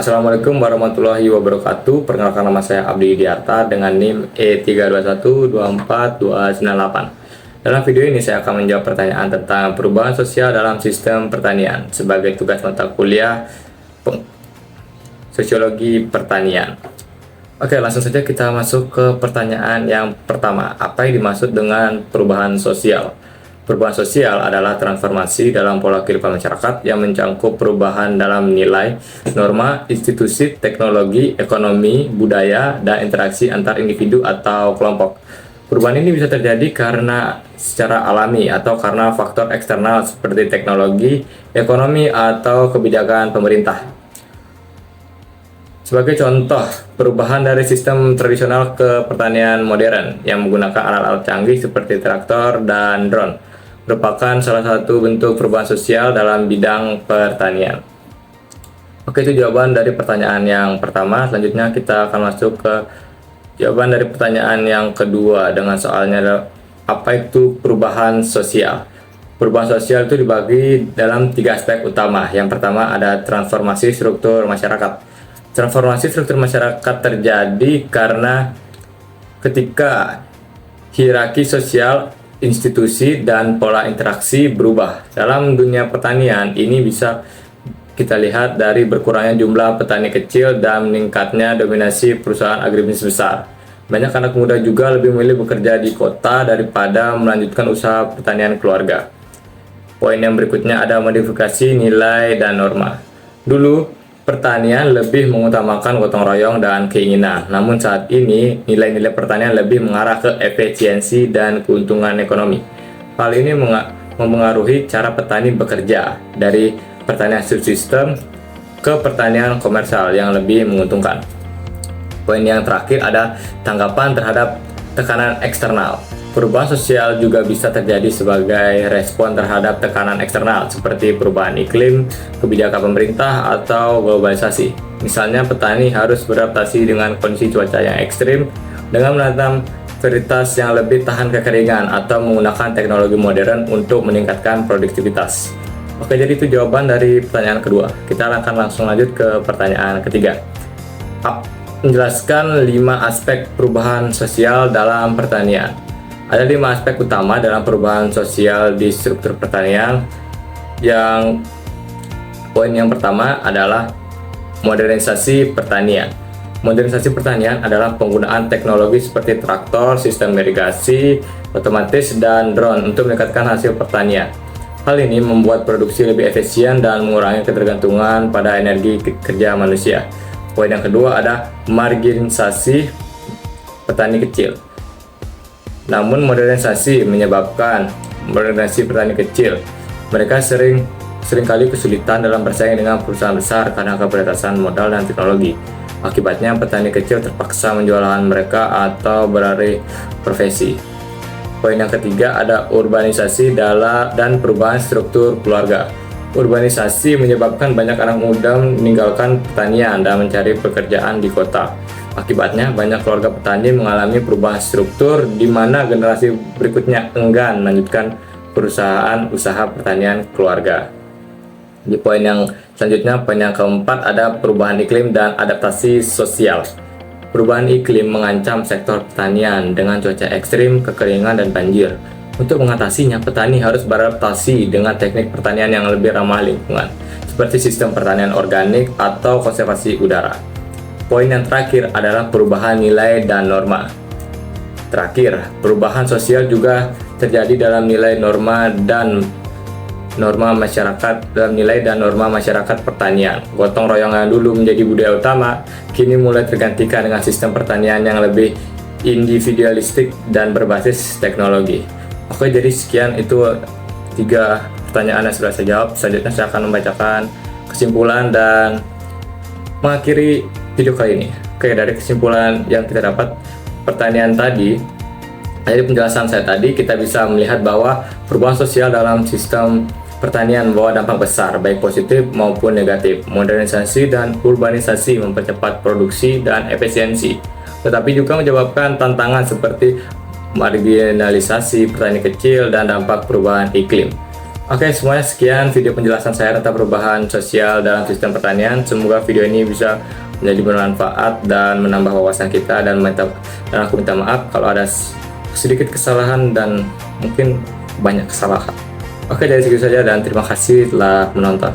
Assalamualaikum warahmatullahi wabarakatuh. Perkenalkan, nama saya Abdi Diarta dengan NIM E321242298. Dalam video ini saya akan menjawab pertanyaan tentang perubahan sosial dalam sistem pertanian sebagai tugas mata kuliah Sosiologi Pertanian. Oke, langsung saja kita masuk ke pertanyaan yang pertama. Apa yang dimaksud dengan perubahan sosial? Perubahan sosial adalah transformasi dalam pola kehidupan masyarakat yang mencakup perubahan dalam nilai, norma, institusi, teknologi, ekonomi, budaya, dan interaksi antar individu atau kelompok. Perubahan ini bisa terjadi karena secara alami atau karena faktor eksternal seperti teknologi, ekonomi, atau kebijakan pemerintah. Sebagai contoh, perubahan dari sistem tradisional ke pertanian modern yang menggunakan alat-alat canggih seperti traktor dan drone merupakan salah satu bentuk perubahan sosial dalam bidang pertanian. Oke, itu jawaban dari pertanyaan yang pertama. Selanjutnya kita akan masuk ke jawaban dari pertanyaan yang kedua dengan soalnya apa itu perubahan sosial. Perubahan sosial itu dibagi dalam 3 aspek utama. Yang pertama ada transformasi struktur masyarakat. Transformasi struktur masyarakat terjadi karena ketika hierarki sosial, institusi, dan pola interaksi berubah. Dalam dunia pertanian, ini bisa kita lihat dari berkurangnya jumlah petani kecil dan meningkatnya dominasi perusahaan agribisnis besar. Banyak anak muda juga lebih memilih bekerja di kota daripada melanjutkan usaha pertanian keluarga. Poin yang berikutnya ada modifikasi nilai dan norma. Dulu, pertanian lebih mengutamakan gotong royong dan keinginan. Namun saat ini, nilai-nilai pertanian lebih mengarah ke efisiensi dan keuntungan ekonomi. Hal ini mempengaruhi cara petani bekerja dari pertanian subsistem ke pertanian komersial yang lebih menguntungkan. Poin yang terakhir ada tanggapan terhadap tekanan eksternal. Perubahan sosial juga bisa terjadi sebagai respon terhadap tekanan eksternal seperti perubahan iklim, kebijakan pemerintah, atau globalisasi. Misalnya, petani harus beradaptasi dengan kondisi cuaca yang ekstrim dengan menanam varietas yang lebih tahan kekeringan atau menggunakan teknologi modern untuk meningkatkan produktivitas. Oke, jadi itu jawaban dari pertanyaan kedua. Kita akan langsung lanjut ke pertanyaan ketiga. Menjelaskan 5 aspek perubahan sosial dalam pertanian. Ada 5 aspek utama dalam perubahan sosial di struktur pertanian. Yang poin yang pertama adalah modernisasi pertanian. Modernisasi pertanian adalah penggunaan teknologi seperti traktor, sistem irigasi otomatis, dan drone untuk meningkatkan hasil pertanian. Hal ini membuat produksi lebih efisien dan mengurangi ketergantungan pada energi kerja manusia. Poin yang kedua ada marginalisasi petani kecil. Namun modernisasi petani kecil. Mereka seringkali kesulitan dalam bersaing dengan perusahaan besar karena keterbatasan modal dan teknologi. Akibatnya petani kecil terpaksa menjual lahan mereka atau beralih profesi. Poin yang ketiga ada urbanisasi dan perubahan struktur keluarga. Urbanisasi menyebabkan banyak anak muda meninggalkan pertanian dan mencari pekerjaan di kota. Akibatnya, banyak keluarga petani mengalami perubahan struktur di mana generasi berikutnya enggan melanjutkan perusahaan usaha pertanian keluarga. Di poin yang selanjutnya, poin yang keempat ada perubahan iklim dan adaptasi sosial. Perubahan iklim mengancam sektor pertanian dengan cuaca ekstrim, kekeringan, dan banjir. Untuk mengatasinya, petani harus beradaptasi dengan teknik pertanian yang lebih ramah lingkungan, seperti sistem pertanian organik atau konservasi udara. Poin yang terakhir adalah perubahan nilai dan norma. Terakhir, perubahan sosial juga terjadi dalam nilai norma dan norma masyarakat pertanian. Gotong royong yang dulu menjadi budaya utama, kini mulai tergantikan dengan sistem pertanian yang lebih individualistik dan berbasis teknologi. Oke, jadi sekian itu 3 pertanyaan yang sudah saya jawab. Selanjutnya saya akan membacakan kesimpulan dan mengakhiri video kali ini. Oke, dari kesimpulan yang kita dapat pertanian tadi, dari penjelasan saya tadi, kita bisa melihat bahwa perubahan sosial dalam sistem pertanian membawa dampak besar, baik positif maupun negatif. Modernisasi dan urbanisasi mempercepat produksi dan efisiensi, tetapi juga menyebabkan tantangan seperti marginalisasi petani kecil dan dampak perubahan iklim. Oke, semuanya sekian video penjelasan saya tentang perubahan sosial dalam sistem pertanian. Semoga video ini bisa menjadi bermanfaat dan menambah wawasan kita, dan aku minta maaf kalau ada sedikit kesalahan dan mungkin banyak kesalahan. Oke, dari segitu saja dan terima kasih telah menonton.